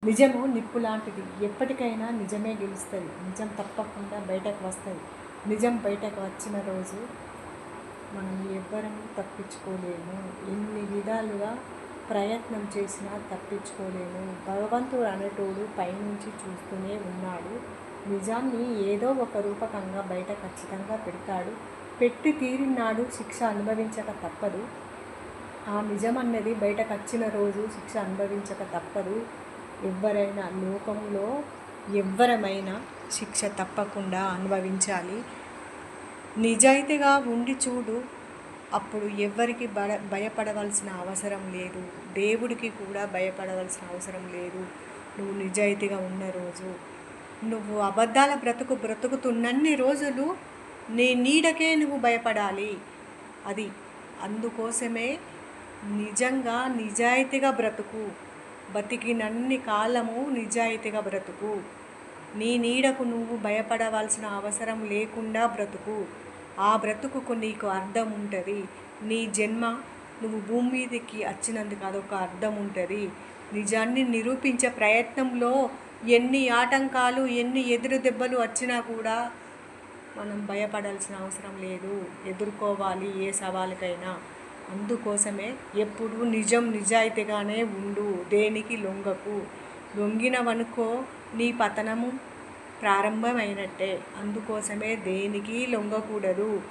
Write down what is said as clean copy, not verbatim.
నిజము నిప్పు లాంటిది. ఎప్పటికైనా నిజమే గెలుస్తుంది. నిజం తప్పకుండా బయటకు వస్తుంది. నిజం బయటకు వచ్చిన రోజు మనం ఎవ్వరము తప్పించుకోలేము. ఎన్ని విధాలుగా ప్రయత్నం చేసినా తప్పించుకోలేము. భగవంతుడు అనేటోడు పైనుంచి చూస్తూనే ఉన్నాడు. నిజాన్ని ఏదో ఒక రూపకంగా బయట ఖచ్చితంగా పెడతాడు. పెట్టి తీరినాడు శిక్ష అనుభవించక తప్పదు. ఆ నిజం అన్నది బయటకు వచ్చిన రోజు శిక్ష అనుభవించక తప్పదు. ఎవరైనా లోకంలో ఎవ్వరమైనా శిక్ష తప్పకుండా అనుభవించాలి. నిజాయితీగా ఉండి చూడు, అప్పుడు ఎవ్వరికి భయపడవలసిన అవసరం లేదు. దేవుడికి కూడా భయపడవలసిన అవసరం లేదు. నువ్వు నిజాయితీగా ఉన్న రోజు, నువ్వు అబద్ధాల బ్రతుకుతున్నన్ని రోజులు నీ నీడకే నువ్వు భయపడాలి. అది అందుకోసమే నిజంగా నిజాయితీగా బ్రతుకు. బతికినన్ని కాలము నిజాయితీగా బ్రతుకు. నీ నీడకు నువ్వు భయపడవలసిన అవసరం లేకుండా బ్రతుకు. ఆ బ్రతుకుకు నీకు అర్థం ఉంటుంది. నీ జన్మ నువ్వు భూమి మీదకి వచ్చినందుకు అదొక అర్థం ఉంటుంది. నిజాన్ని నిరూపించే ప్రయత్నంలో ఎన్ని ఆటంకాలు, ఎన్ని ఎదురు దెబ్బలు వచ్చినా కూడా మనం భయపడాల్సిన అవసరం లేదు. ఎదుర్కోవాలి ఏ సవాలుకైనా. అందుకోసమే ఎప్పుడు నిజాయితీగానే ఉండు. దేనికి లొంగకు. లొంగినవనుకో నీ పతనము ప్రారంభమైనట్టే. అందుకోసమే దేనికి లొంగకూడదు.